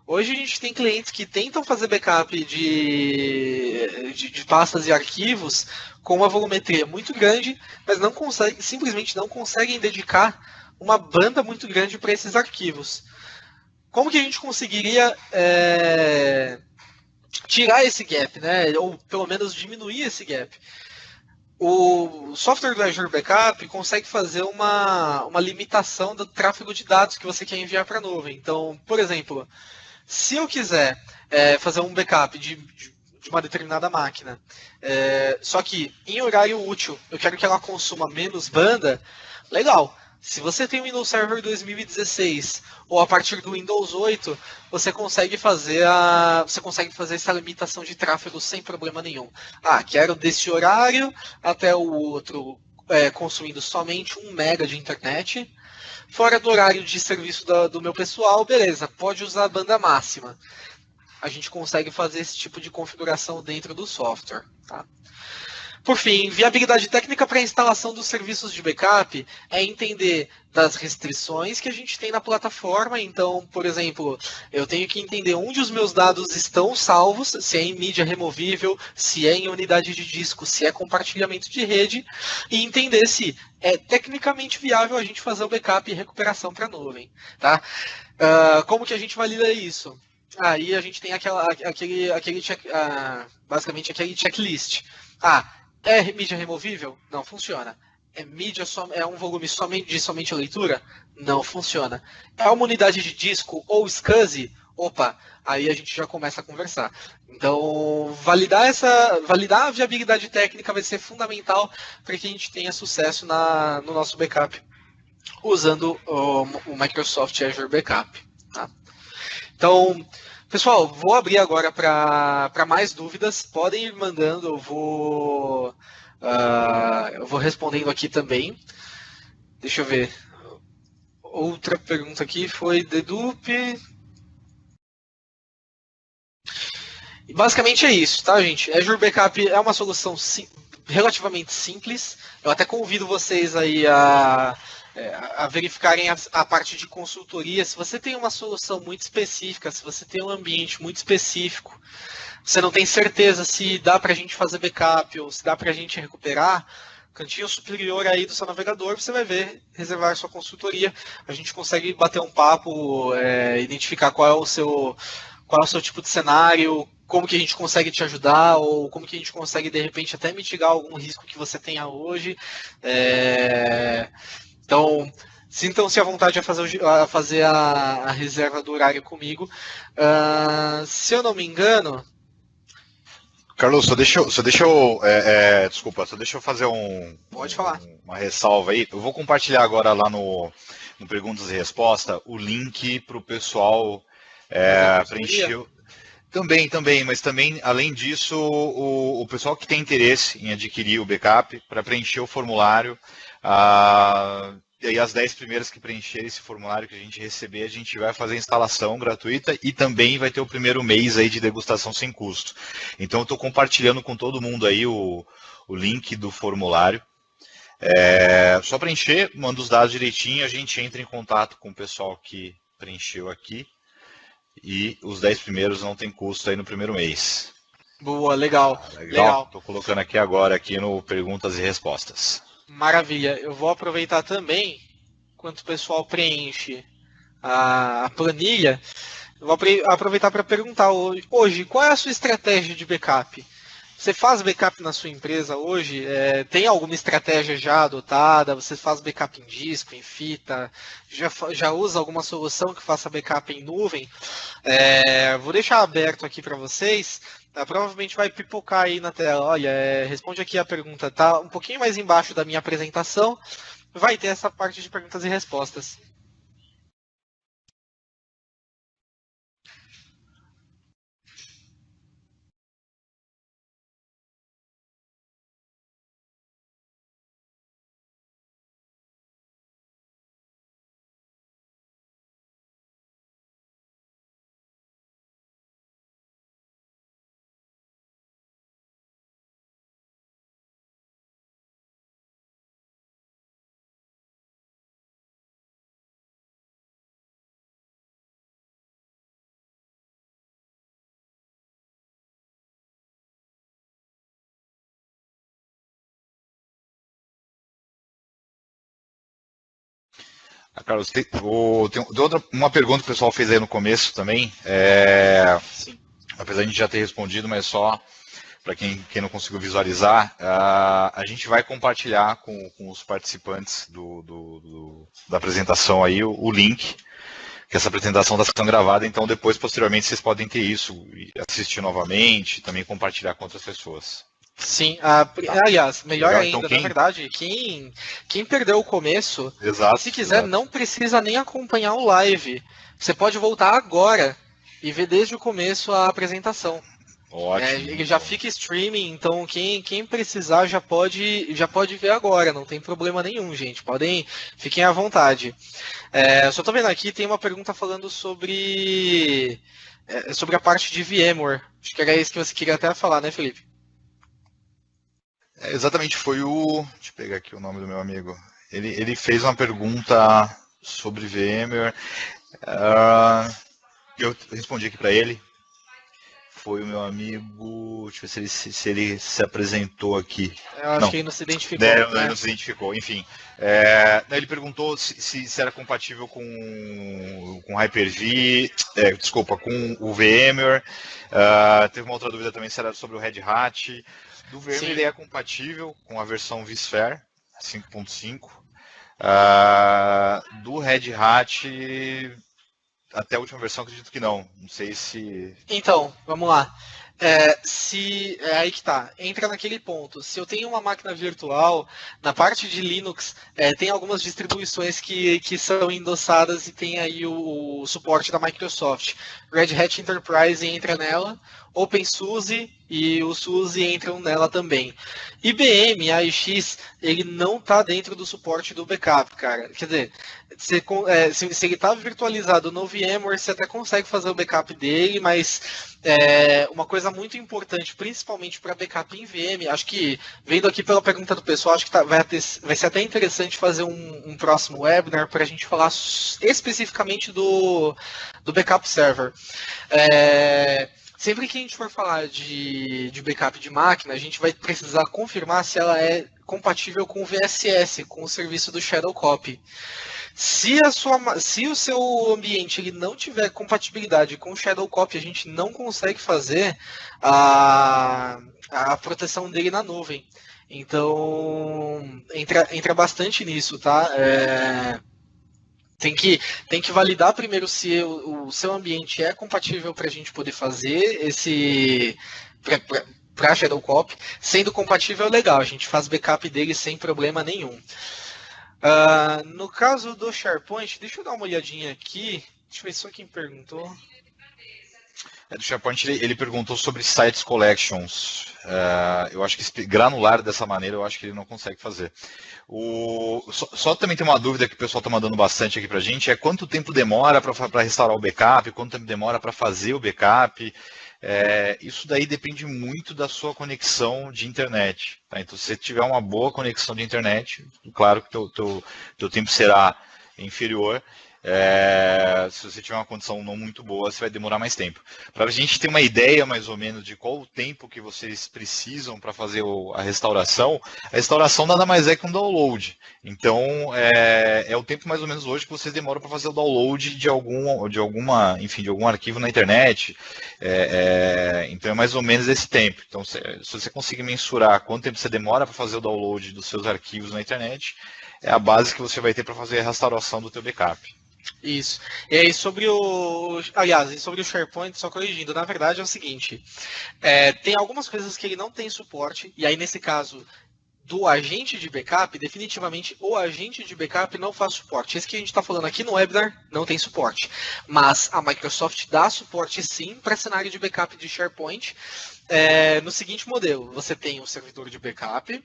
Hoje a gente tem clientes que tentam fazer backup de pastas e arquivos com uma volumetria muito grande, mas simplesmente não conseguem dedicar uma banda muito grande para esses arquivos. Como que a gente conseguiria tirar esse gap, ou pelo menos diminuir esse gap? O software do Azure Backup consegue fazer uma limitação do tráfego de dados que você quer enviar para a nuvem. Então, por exemplo, se eu quiser fazer um backup de uma determinada máquina, só que em horário útil eu quero que ela consuma menos banda, legal. Se você tem o Windows Server 2016 ou a partir do Windows 8, você consegue fazer essa limitação de tráfego sem problema nenhum. Quero desse horário até o outro consumindo somente 1 mega de internet. Fora do horário de serviço do meu pessoal, beleza, pode usar a banda máxima. A gente consegue fazer esse tipo de configuração dentro do software. Tá? Por fim, viabilidade técnica para a instalação dos serviços de backup é entender das restrições que a gente tem na plataforma. Então, por exemplo, eu tenho que entender onde os meus dados estão salvos, se é em mídia removível, se é em unidade de disco, se é compartilhamento de rede, e entender se é tecnicamente viável a gente fazer o backup e recuperação para a nuvem. Tá? Como que a gente valida isso? Aí a gente tem basicamente aquele checklist. É mídia removível? Não funciona. É um volume somente leitura? Não funciona. É uma unidade de disco ou SCSI opa, aí a gente já começa a conversar. Então, validar a viabilidade técnica vai ser fundamental para que a gente tenha sucesso no nosso backup usando o Microsoft Azure Backup. Tá? Então, pessoal, vou abrir agora para mais dúvidas. Podem ir mandando, eu vou respondendo aqui também. Deixa eu ver. Outra pergunta aqui foi Dedup. E basicamente é isso, tá, gente? Azure Backup é uma solução relativamente simples. Eu até convido vocês aí a verificarem a parte de consultoria. Se você tem uma solução muito específica, se você tem um ambiente muito específico, você não tem certeza se dá para a gente fazer backup ou se dá para a gente recuperar, cantinho superior aí do seu navegador, você vai ver, reservar sua consultoria. A gente consegue bater um papo, identificar qual é o seu tipo de cenário, como que a gente consegue te ajudar, ou como que a gente consegue, de repente, até mitigar algum risco que você tenha hoje. Então, sintam-se à vontade a fazer a reserva do horário comigo. Se eu não me engano... Carlos, desculpa, só deixa eu fazer Pode falar. Uma ressalva aí. Eu vou compartilhar agora lá no Perguntas e Respostas o link para o pessoal preencher. Também, mas também, além disso, o pessoal que tem interesse em adquirir o backup para preencher o formulário, e aí as 10 primeiras que preencherem esse formulário que a gente receber, a gente vai fazer a instalação gratuita e também vai ter o primeiro mês aí de degustação sem custo. Então eu estou compartilhando com todo mundo aí o link do formulário. Só preencher, manda os dados direitinho, a gente entra em contato com o pessoal que preencheu aqui. E os 10 primeiros não tem custo aí no primeiro mês. Boa, legal. Estou colocando aqui agora aqui no Perguntas e Respostas. Maravilha. Eu vou aproveitar também, enquanto o pessoal preenche a planilha, eu vou aproveitar para perguntar hoje, qual é a sua estratégia de backup? Você faz backup na sua empresa hoje? Tem alguma estratégia já adotada? Você faz backup em disco, em fita? Já usa alguma solução que faça backup em nuvem? Vou deixar aberto aqui para vocês. Provavelmente vai pipocar aí na tela. Olha, responde aqui a pergunta. Tá um pouquinho mais embaixo da minha apresentação. Vai ter essa parte de perguntas e respostas. Carlos, tem uma pergunta que o pessoal fez aí no começo também. Apesar de a gente já ter respondido, mas só para quem não conseguiu visualizar, a gente vai compartilhar com os participantes da apresentação aí o link, que essa apresentação está sendo gravada, então depois, posteriormente, vocês podem ter isso, e assistir novamente, também compartilhar com outras pessoas. Sim, aliás, melhor Legal, ainda, então na verdade, quem perdeu o começo, Exato, se quiser, exato. não precisa nem acompanhar o live. Você pode voltar agora e ver desde o começo a apresentação. Ótimo. Ele já fica streaming, então quem precisar já pode ver agora, não tem problema nenhum, gente. Fiquem à vontade. Só tô vendo aqui, tem uma pergunta falando sobre a parte de VMware. Acho que era isso que você queria até falar, né, Felipe? Exatamente, foi o... Deixa eu pegar aqui o nome do meu amigo. Ele fez uma pergunta sobre VMware. Eu respondi aqui para ele. Foi o meu amigo... Deixa eu ver se ele se apresentou aqui. Eu acho que ele não se identificou. Ele não se identificou, enfim. Ele perguntou se era compatível com Hyper-V, com o VMware. Teve uma outra dúvida também se era sobre o Red Hat. Do VMware ele é compatível com a versão vSphere 5.5. Do Red Hat até a última versão acredito que não. Não sei se... Então, vamos lá. Aí que tá, entra naquele ponto. Se eu tenho uma máquina virtual, na parte de Linux, tem algumas distribuições que são endossadas e tem aí o suporte da Microsoft. Red Hat Enterprise entra nela, OpenSUSE e o SUSE entram nela também. IBM, AIX, ele não tá dentro do suporte do backup, cara. Quer dizer, se ele está virtualizado no VMware, você até consegue fazer o backup dele, mas uma coisa muito importante, principalmente para backup em VM, acho que, vendo aqui pela pergunta do pessoal, acho que vai ser até interessante fazer um próximo webinar para a gente falar especificamente do backup server. Sempre que a gente for falar de backup de máquina, a gente vai precisar confirmar se ela é compatível com o VSS, com o serviço do Shadow Copy. Se o seu ambiente ele não tiver compatibilidade com o Shadow Copy, a gente não consegue fazer a proteção dele na nuvem. Então, entra bastante nisso, tá? Tem que validar primeiro se o seu ambiente é compatível para a gente poder fazer esse... para Shadow Copy. Sendo compatível, legal, a gente faz backup dele sem problema nenhum. No caso do SharePoint, deixa eu dar uma olhadinha aqui. Deixa eu ver só quem perguntou. Do SharePoint ele perguntou sobre Sites Collections. Eu acho que granular dessa maneira eu acho que ele não consegue fazer. Só também tem uma dúvida que o pessoal está mandando bastante aqui para a gente, é quanto tempo demora para restaurar o backup, quanto tempo demora para fazer o backup. Isso daí depende muito da sua conexão de internet. Tá? Então, se você tiver uma boa conexão de internet, claro que teu tempo será inferior. Se você tiver uma condição não muito boa, você vai demorar mais tempo. Para a gente ter uma ideia mais ou menos de qual o tempo que vocês precisam para fazer a restauração nada mais é que um download. Então, é o tempo mais ou menos hoje que vocês demoram para fazer o download de algum arquivo na internet. Então, é mais ou menos esse tempo. Então, se você conseguir mensurar quanto tempo você demora para fazer o download dos seus arquivos na internet, é a base que você vai ter para fazer a restauração do teu backup. Isso. E aí sobre o SharePoint, só corrigindo, na verdade é o seguinte, tem algumas coisas que ele não tem suporte, e aí nesse caso do agente de backup, definitivamente o agente de backup não faz suporte. Esse que a gente está falando aqui no webinar não tem suporte, mas a Microsoft dá suporte sim para cenário de backup de SharePoint, no seguinte modelo, você tem um servidor de backup.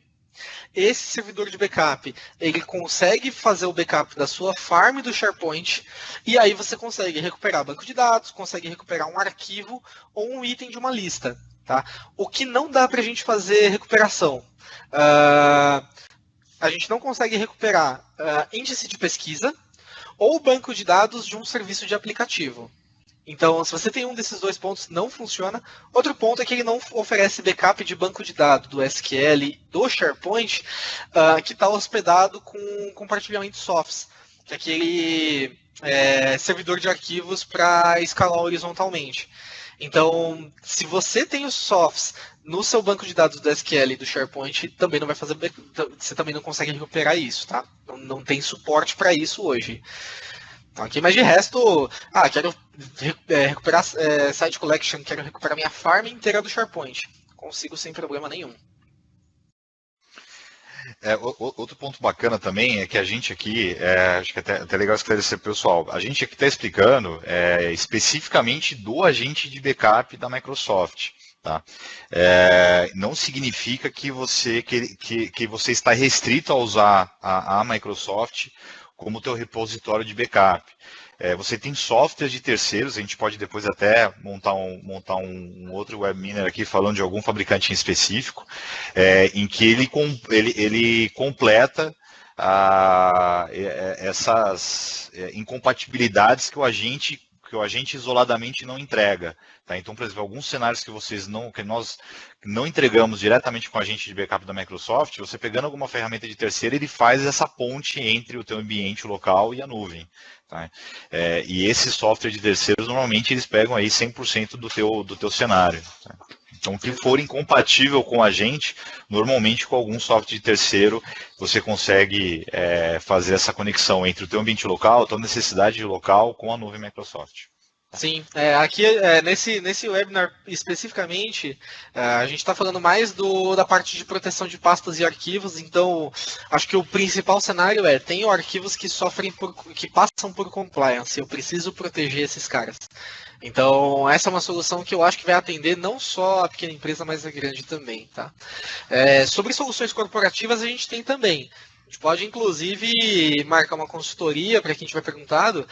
Esse servidor de backup, ele consegue fazer o backup da sua farm do SharePoint, e aí você consegue recuperar banco de dados, consegue recuperar um arquivo ou um item de uma lista. Tá? O que não dá para a gente fazer recuperação? A gente não consegue recuperar índice de pesquisa ou banco de dados de um serviço de aplicativo. Então, se você tem um desses dois pontos, não funciona. Outro ponto é que ele não oferece backup de banco de dados do SQL do SharePoint, que está hospedado com compartilhamento softs, que é aquele servidor de arquivos para escalar horizontalmente. Então, se você tem os softs no seu banco de dados do SQL e do SharePoint, também não vai fazer, você também não consegue recuperar isso, tá? Não tem suporte para isso hoje. Ok, mas de resto, quero recuperar Site Collection, quero recuperar minha farm inteira do SharePoint. Consigo sem problema nenhum. Outro ponto bacana também é que a gente aqui, acho que é até legal esclarecer para o pessoal, a gente aqui está explicando especificamente do agente de backup da Microsoft. Tá? Não significa que você está restrito a usar a Microsoft como teu repositório de backup. Você tem softwares de terceiros, a gente pode depois até montar um outro webinar aqui falando de algum fabricante em específico, em que ele completa essas incompatibilidades que o agente isoladamente não entrega. Tá? Então, por exemplo, alguns cenários que nós não entregamos diretamente com o agente de backup da Microsoft, você pegando alguma ferramenta de terceiro, ele faz essa ponte entre o teu ambiente local e a nuvem. Tá? E esses softwares de terceiros, normalmente, eles pegam aí 100% do teu cenário. Tá? Então, o que for incompatível com a gente, normalmente com algum software de terceiro, você consegue fazer essa conexão entre o teu ambiente local, a tua necessidade local com a nuvem Microsoft. Sim, aqui nesse webinar especificamente, a gente está falando mais da parte de proteção de pastas e arquivos, então acho que o principal cenário tenho arquivos que que passam por compliance, eu preciso proteger esses caras. Então essa é uma solução que eu acho que vai atender não só a pequena empresa, mas a grande também, tá? Sobre soluções corporativas a gente tem também. A gente pode, inclusive, marcar uma consultoria para quem tiver perguntado.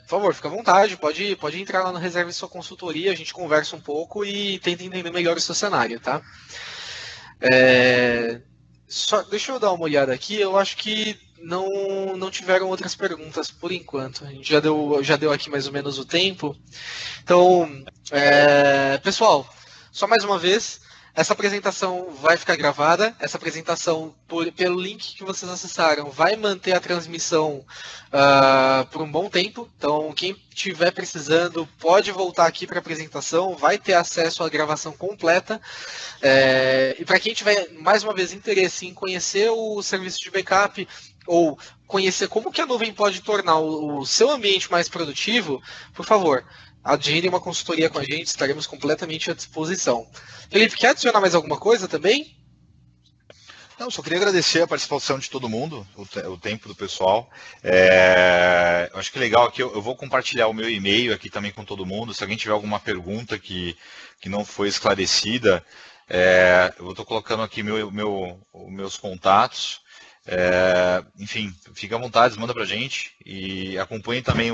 Por favor, fica à vontade, pode entrar lá no Reserve Sua Consultoria, a gente conversa um pouco e tenta entender melhor o seu cenário, tá? Deixa eu dar uma olhada aqui, eu acho que não tiveram outras perguntas por enquanto. A gente já deu aqui mais ou menos o tempo. Então, pessoal, só mais uma vez, essa apresentação vai ficar gravada. Essa apresentação, pelo link que vocês acessaram, vai manter a transmissão por um bom tempo. Então, quem estiver precisando, pode voltar aqui para a apresentação, vai ter acesso à gravação completa. E para quem tiver, mais uma vez, interesse em conhecer o serviço de backup ou conhecer como que a nuvem pode tornar o seu ambiente mais produtivo, por favor, adquire uma consultoria com a gente, estaremos completamente à disposição. Felipe, quer adicionar mais alguma coisa também? Não, só queria agradecer a participação de todo mundo, o tempo do pessoal. Eu acho que legal aqui, eu vou compartilhar o meu e-mail aqui também com todo mundo. Se alguém tiver alguma pergunta que não foi esclarecida, eu estou colocando aqui meus contatos. Enfim, fica à vontade, manda para a gente e acompanhe também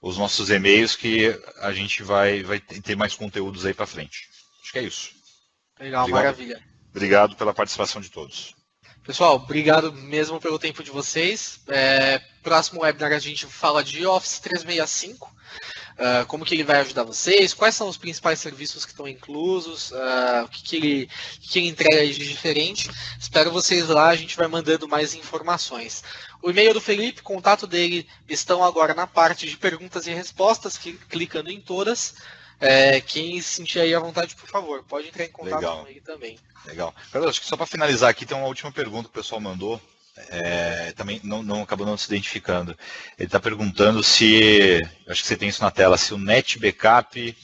os nossos e-mails que a gente vai ter mais conteúdos aí para frente. Acho que é isso. Legal, maravilha. Obrigado pela participação de todos. Pessoal, obrigado mesmo pelo tempo de vocês. Próximo webinar a gente fala de Office 365, como que ele vai ajudar vocês, quais são os principais serviços que estão inclusos, o que ele entrega de diferente. Espero vocês lá, a gente vai mandando mais informações. O e-mail do Felipe, contato dele, estão agora na parte de perguntas e respostas, clicando em todas. Quem se sentir aí à vontade, por favor, pode entrar em contato com ele também. Legal. Carlos, acho que só para finalizar aqui, tem uma última pergunta que o pessoal mandou. Também acabou não se identificando. Ele está perguntando se, acho que você tem isso na tela, se o Net Backup,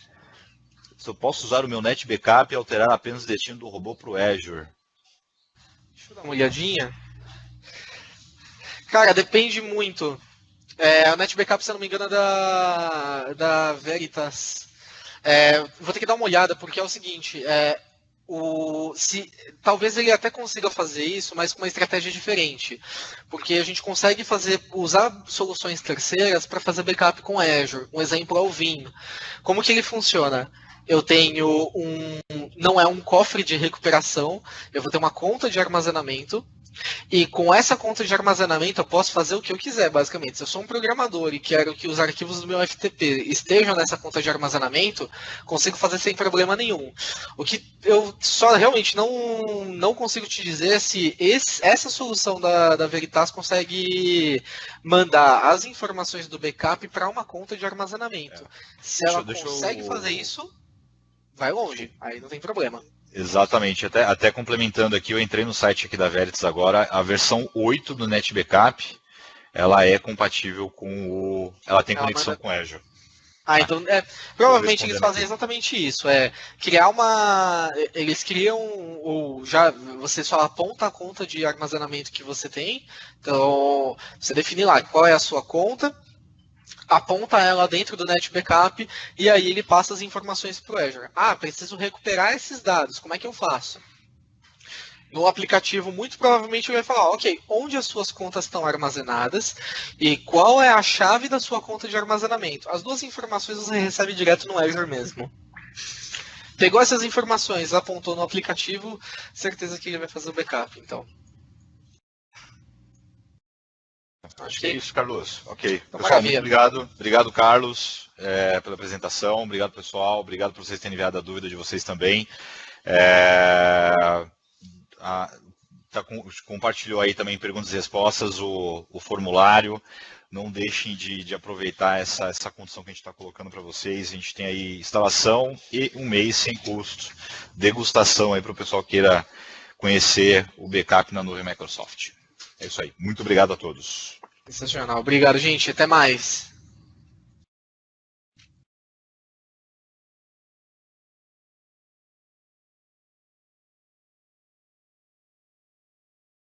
se eu posso usar o meu Net Backup e alterar apenas o destino do robô para o Azure. Deixa eu dar uma olhadinha. Cara, depende muito. O Net Backup, se eu não me engano, é da Veritas. Vou ter que dar uma olhada, porque é o seguinte, talvez ele até consiga fazer isso, mas com uma estratégia diferente. Porque a gente consegue usar soluções terceiras para fazer backup com Azure. Um exemplo é o Vim. Como que ele funciona? Eu tenho não é um cofre de recuperação, eu vou ter uma conta de armazenamento. E com essa conta de armazenamento eu posso fazer o que eu quiser, basicamente. Se eu sou um programador e quero que os arquivos do meu FTP estejam nessa conta de armazenamento, consigo fazer sem problema nenhum. O que eu só realmente não consigo te dizer é se essa solução da Veritas consegue mandar as informações do backup para uma conta de armazenamento. Se ela consegue fazer isso, vai longe, aí não tem problema. Exatamente, até complementando aqui, eu entrei no site aqui da Veritas agora, a versão 8 do Net Backup, ela é compatível com ela tem conexão com Azure. Então, provavelmente eles fazem exatamente isso, eles criam, você só aponta a conta de armazenamento que você tem, então você define lá qual é a sua conta, aponta ela dentro do Net Backup e aí ele passa as informações para o Azure. Preciso recuperar esses dados, como é que eu faço? No aplicativo, muito provavelmente ele vai falar, ok, onde as suas contas estão armazenadas e qual é a chave da sua conta de armazenamento. As duas informações você recebe direto no Azure mesmo. Pegou essas informações, apontou no aplicativo, certeza que ele vai fazer o backup, então. Acho que é isso, Carlos. Ok. Então, pessoal, muito obrigado. Obrigado, Carlos, pela apresentação. Obrigado, pessoal. Obrigado por vocês terem enviado a dúvida de vocês também. compartilhou aí também perguntas e respostas, o formulário. Não deixem de aproveitar essa condição que a gente está colocando para vocês. A gente tem aí instalação e um mês sem custo. Degustação aí para o pessoal que queira conhecer o backup na nuvem Microsoft. É isso aí. Muito obrigado a todos. Sensacional. Obrigado, gente. Até mais.